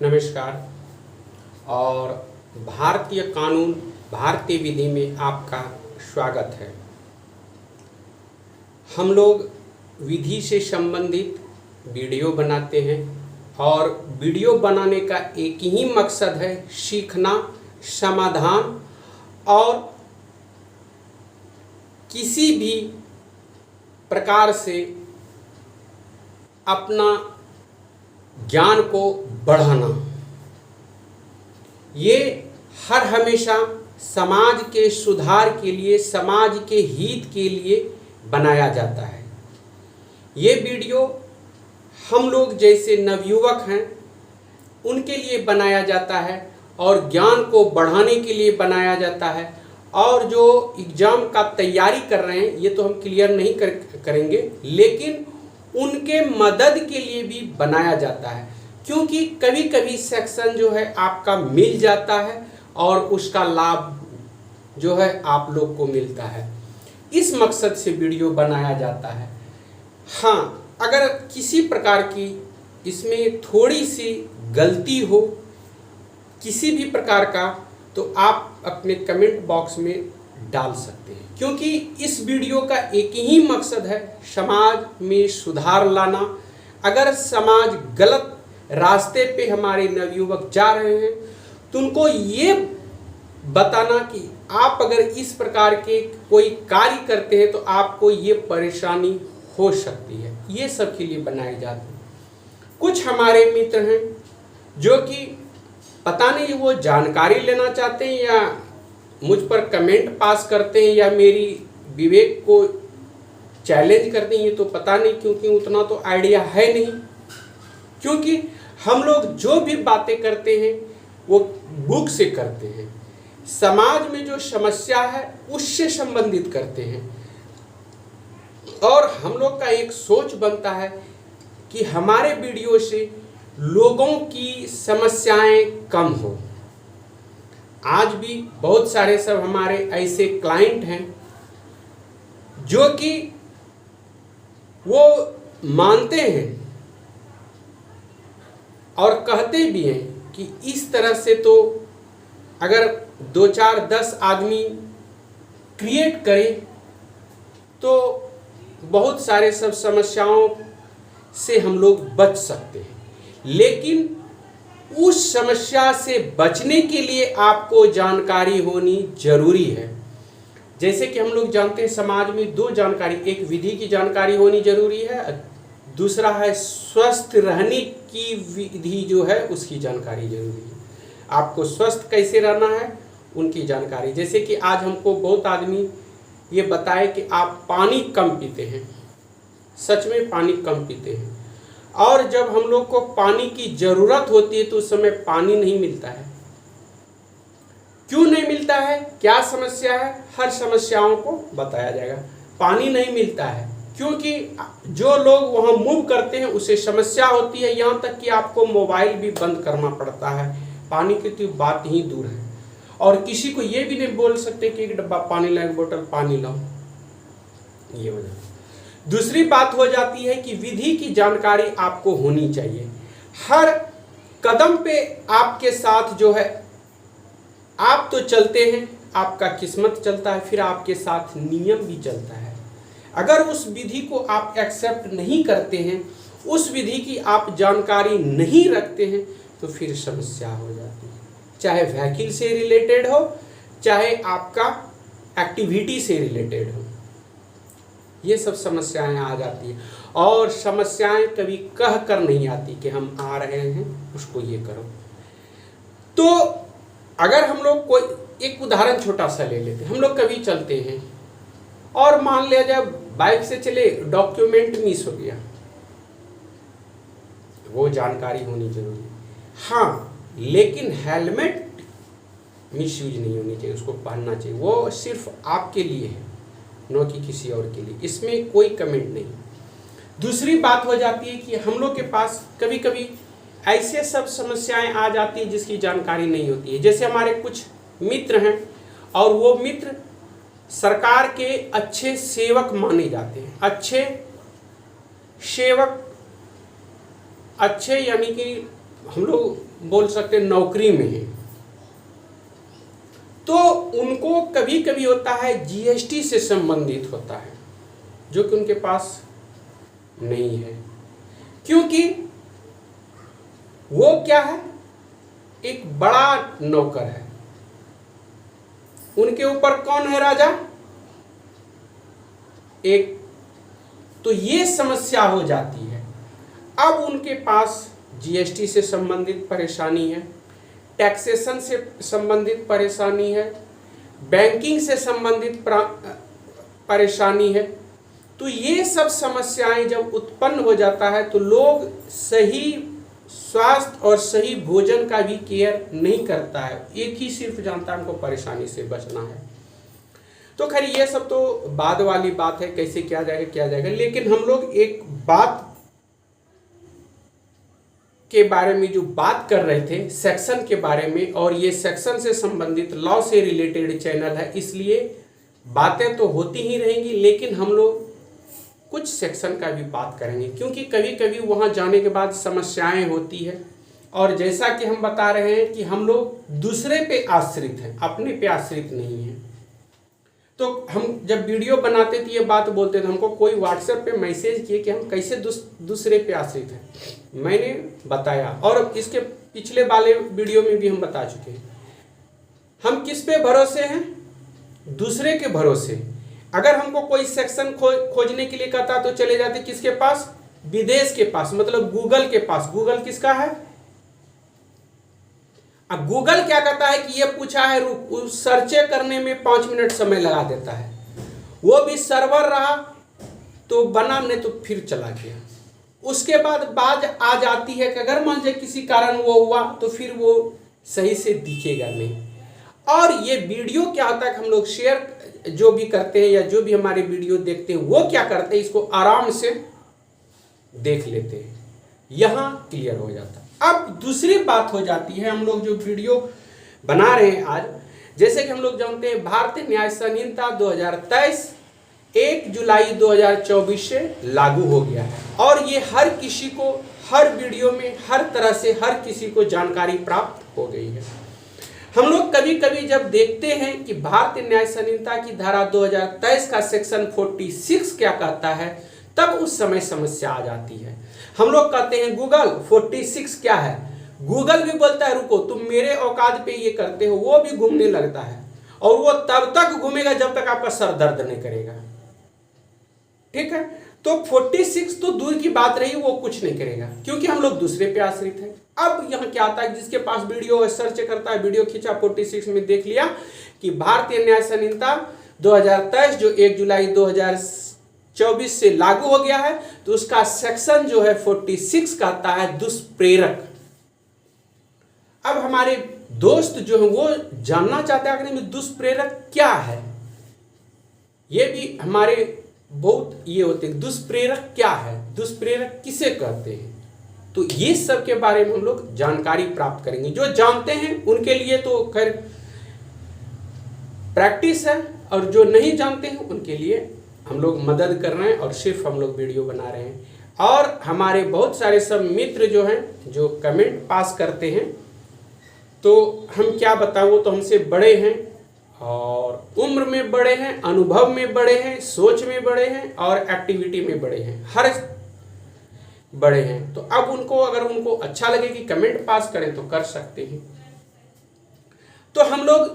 नमस्कार। और भारतीय कानून भारतीय विधि में आपका स्वागत है। हम लोग विधि से संबंधित वीडियो बनाते हैं और वीडियो बनाने का एक ही मकसद है, सीखना, समाधान और किसी भी प्रकार से अपना ज्ञान को बढ़ाना। ये हर हमेशा समाज के सुधार के लिए, समाज के हित के लिए बनाया जाता है। ये वीडियो हम लोग जैसे नवयुवक हैं उनके लिए बनाया जाता है और ज्ञान को बढ़ाने के लिए बनाया जाता है। और जो एग्ज़ाम का तैयारी कर रहे हैं ये तो हम क्लियर नहीं करेंगे, लेकिन उनके मदद के लिए भी बनाया जाता है, क्योंकि कभी कभी सेक्शन जो है आपका मिल जाता है और उसका लाभ जो है आप लोग को मिलता है। इस मकसद से वीडियो बनाया जाता है। हाँ, अगर किसी प्रकार की इसमें थोड़ी सी गलती हो किसी भी प्रकार का, तो आप अपने कमेंट बॉक्स में डाल सकते हैं, क्योंकि इस वीडियो का एक ही मकसद है, समाज में सुधार लाना। अगर समाज गलत रास्ते पे हमारे नवयुवक जा रहे हैं तो उनको ये बताना कि आप अगर इस प्रकार के कोई कार्य करते हैं तो आपको ये परेशानी हो सकती है। ये सब के लिए बनाए जाते हैं। कुछ हमारे मित्र हैं जो कि पता नहीं वो जानकारी लेना चाहते हैं या मुझ पर कमेंट पास करते हैं या मेरी विवेक को चैलेंज करते हैं, ये तो पता नहीं, क्योंकि उतना तो आइडिया है नहीं। क्योंकि हम लोग जो भी बातें करते हैं वो बुक से करते हैं, समाज में जो समस्या है उससे संबंधित करते हैं। और हम लोग का एक सोच बनता है कि हमारे वीडियो से लोगों की समस्याएं कम हो। आज भी बहुत सारे सब हमारे ऐसे क्लाइंट हैं जो कि वो मानते हैं और कहते भी हैं कि इस तरह से तो अगर 2, 4, 10 आदमी क्रिएट करे तो बहुत सारे सब समस्याओं से हम लोग बच सकते हैं। लेकिन उस समस्या से बचने के लिए आपको जानकारी होनी जरूरी है। जैसे कि हम लोग जानते हैं समाज में 2 जानकारी, एक विधि की जानकारी होनी जरूरी है, दूसरा है स्वस्थ रहने की विधि जो है उसकी जानकारी जरूरी है। आपको स्वस्थ कैसे रहना है उनकी जानकारी। जैसे कि आज हमको बहुत आदमी ये बताए कि आप पानी कम पीते हैं, सच में पानी कम पीते हैं, और जब हम लोग को पानी की ज़रूरत होती है तो उस समय पानी नहीं मिलता है। क्यों नहीं मिलता है, क्या समस्या है, हर समस्याओं को बताया जाएगा। पानी नहीं मिलता है क्योंकि जो लोग वहाँ मूव करते हैं उसे समस्या होती है, यहाँ तक कि आपको मोबाइल भी बंद करना पड़ता है। पानी की तो बात ही दूर है। और किसी को ये भी नहीं बोल सकते कि एक डब्बा पानी लाओ, एक बोतल पानी लाओ, ये वजह। दूसरी बात हो जाती है कि विधि की जानकारी आपको होनी चाहिए। हर कदम पे आपके साथ जो है आप तो चलते हैं, आपका किस्मत चलता है, फिर आपके साथ नियम भी चलता है। अगर उस विधि को आप एक्सेप्ट नहीं करते हैं, उस विधि की आप जानकारी नहीं रखते हैं, तो फिर समस्या हो जाती है। चाहे व्हीकल से रिलेटेड हो, चाहे आपका एक्टिविटी से रिलेटेड हो, ये सब समस्याएं आ जाती हैं। और समस्याएं कभी कह कर नहीं आती कि हम आ रहे हैं उसको ये करो। तो अगर हम लोग कोई एक उदाहरण छोटा सा ले लेते हैं, हम लोग कभी चलते हैं और मान लिया जाए बाइक से चले, डॉक्यूमेंट मिस हो गया, वो जानकारी होनी जरूरी है। हाँ, लेकिन हेलमेट मिस यूज नहीं होनी चाहिए, उसको पहनना चाहिए। वो सिर्फ आपके लिए है, न कि किसी और के लिए, इसमें कोई कमेंट नहीं। दूसरी बात हो जाती है कि हम लोग के पास कभी कभी ऐसे सब समस्याएं आ जाती हैं जिसकी जानकारी नहीं होती है। जैसे हमारे कुछ मित्र हैं और वो मित्र सरकार के अच्छे सेवक माने जाते हैं। अच्छे सेवक, अच्छे यानी कि हम लोग बोल सकते हैं नौकरी में हैं, तो उनको कभी कभी होता है जीएसटी से संबंधित होता है, जो कि उनके पास नहीं है, क्योंकि वो क्या है, एक बड़ा नौकर है, उनके ऊपर कौन है, राजा, एक। तो ये समस्या हो जाती है। अब उनके पास जीएसटी से संबंधित परेशानी है, टैक्सेशन से संबंधित परेशानी है, बैंकिंग से संबंधित परेशानी है। तो ये सब समस्याएं जब उत्पन्न हो जाता है तो लोग सही स्वास्थ्य और सही भोजन का भी केयर नहीं करता है, एक ही सिर्फ जानता है हमको परेशानी से बचना है। तो खैर ये सब तो बाद वाली बात है, कैसे क्या जाएगा, लेकिन हम लोग एक बात के बारे में जो बात कर रहे थे सेक्शन के बारे में, और ये सेक्शन से संबंधित लॉ से रिलेटेड चैनल है, इसलिए बातें तो होती ही रहेंगी, लेकिन हम लोग कुछ सेक्शन का भी बात करेंगे, क्योंकि कभी कभी वहाँ जाने के बाद समस्याएं होती है। और जैसा कि हम बता रहे हैं कि हम लोग दूसरे पे आश्रित हैं, अपने पे आश्रित नहीं हैं। तो हम जब वीडियो बनाते थे ये बात बोलते थे, हमको कोई व्हाट्सएप पे मैसेज किए कि हम कैसे दूसरे पे आश्रित हैं, मैंने बताया, और इसके पिछले वाले वीडियो में भी हम बता चुके हैं। हम किस पे भरोसे हैं, दूसरे के भरोसे। अगर हमको कोई सेक्शन खोजने के लिए कहता तो चले जाते किसके पास, विदेश के पास, मतलब गूगल के पास। गूगल किसका है, अब गूगल क्या कहता है कि ये पूछा है, रुक, सर्चे करने में 5 मिनट समय लगा देता है, वो भी सर्वर रहा तो बना, नहीं तो फिर चला गया। उसके बाद बात आ जाती है कि अगर मान लीजिए किसी कारण वो हुआ तो फिर वो सही से दिखेगा नहीं। और ये वीडियो क्या होता है कि हम लोग शेयर जो भी करते हैं या जो भी हमारे वीडियो देखते हैं वो क्या करते हैं, इसको आराम से देख लेते हैं, यहाँ क्लियर हो जाता है। अब दूसरी बात हो जाती है, हम लोग जो वीडियो बना रहे हैं आज, जैसे कि हम लोग जानते हैं भारतीय न्याय संहिता 2023 1 जुलाई 2024 से लागू हो गया है, और ये हर किसी को हर वीडियो में हर तरह से हर किसी को जानकारी प्राप्त हो गई है। हम लोग कभी कभी जब देखते हैं कि भारतीय न्याय संहिता की धारा 2023 का सेक्शन 46 क्या कहता है, तब उस समय समस्या आ जाती है। हम लोग कहते हैं गूगल 46 क्या है, गूगल भी बोलता है रुको तुम मेरे औकात पे ये करते हो, वो भी घूमने लगता है, और वो तब तक घूमेगा जब तक आपका सर दर्द नहीं करेगा, ठीक है। तो 46 तो दूर की बात रही, वो कुछ नहीं करेगा, क्योंकि हम लोग दूसरे पे आश्रित हैं। अब यहाँ क्या आता है, जिसके पास वीडियो सर्च करता है, वीडियो खींचा 46 में देख लिया कि भारतीय न्याय संहिता 2023 जो 1 जुलाई 2024 से लागू हो गया है, तो उसका सेक्शन जो है 46 कहता है दुष्प्रेरक। अब हमारे दोस्त जो है वो जानना चाहते हैं कि दुष्प्रेरक क्या है, ये भी हमारे बहुत ये होते हैं, दुष्प्रेरक क्या है, दुष्प्रेरक किसे कहते हैं, तो ये सब के बारे में हम लोग जानकारी प्राप्त करेंगे। जो जानते हैं उनके लिए तो खैर प्रैक्टिस है, और जो नहीं जानते हैं उनके लिए हम लोग मदद कर रहे हैं, और सिर्फ हम लोग वीडियो बना रहे हैं। और हमारे बहुत सारे सब मित्र जो हैं जो कमेंट पास करते हैं, तो हम क्या बताऊँ, वो तो हमसे बड़े हैं और उम्र में बड़े हैं, अनुभव में बड़े हैं, सोच में बड़े हैं, और एक्टिविटी में बड़े हैं, हर बड़े हैं। तो अब उनको अगर उनको अच्छा लगे कि कमेंट पास करें तो कर सकते हैं। तो हम लोग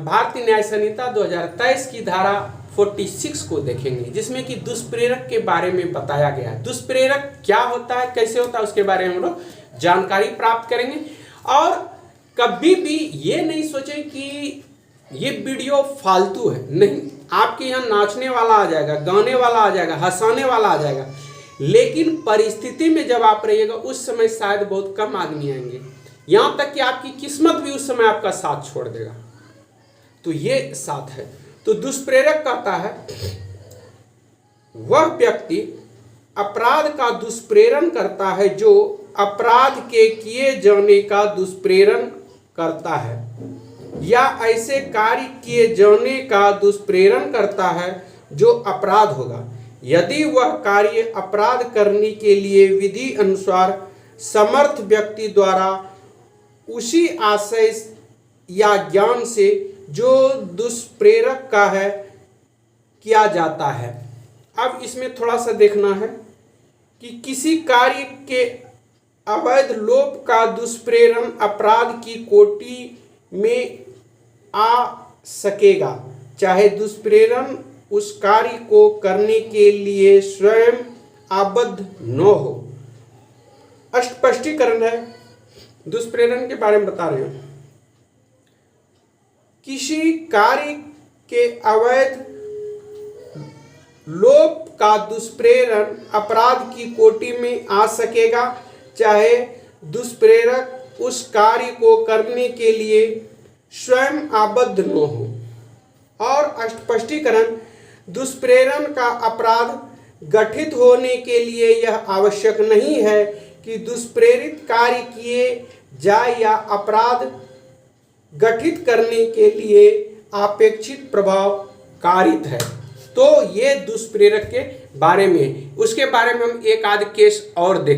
भारतीय न्याय संहिता 2023 की धारा 46 को देखेंगे, जिसमें कि दुष्प्रेरक के बारे में बताया गया है। दुष्प्रेरक क्या होता है, कैसे होता है, उसके बारे में हम लोग जानकारी प्राप्त करेंगे। और कभी भी ये नहीं सोचें कि ये वीडियो फालतू है, नहीं, आपके यहाँ नाचने वाला आ जाएगा, गाने वाला आ जाएगा, हंसाने वाला आ जाएगा, लेकिन परिस्थिति में जब आप रहिएगा उस समय शायद बहुत कम आदमी आएंगे, यहाँ तक कि आपकी किस्मत भी उस समय आपका साथ छोड़ देगा। तो ये साथ है। तो दुष्प्रेरक कहता है वह व्यक्ति अपराध का दुष्प्रेरण करता है जो अपराध के किए जाने का दुष्प्रेरण करता है, या ऐसे कार्य किए जाने का दुष्प्रेरण करता है जो अपराध होगा, यदि वह कार्य अपराध करने के लिए विधि अनुसार समर्थ व्यक्ति द्वारा उसी आशय या ज्ञान से जो दुष्प्रेरक का है किया जाता है। अब इसमें थोड़ा सा देखना है कि किसी कार्य के अवैध लोप का दुष्प्रेरण अपराध की कोटि में आ सकेगा, चाहे दुष्प्रेरण उस कार्य को करने के लिए स्वयं आबद्ध न हो। स्पष्टीकरण है, दुष्प्रेरण के बारे में बता रहे हैं। किसी कार्य के अवैध लोप का दुष्प्रेरण अपराध की कोटि में आ सकेगा, चाहे दुष्प्रेरक उस कार्य को करने के लिए स्वयं आबद्ध न हो। और स्पष्टीकरण, दुष्प्रेरण का अपराध गठित होने के लिए यह आवश्यक नहीं है कि दुष्प्रेरित कार्य किए जाए या अपराध गठित करने के लिए अपेक्षित प्रभाव कारित है। तो ये दुष्प्रेरक के बारे में, उसके बारे में हम एक आध केस और देखें।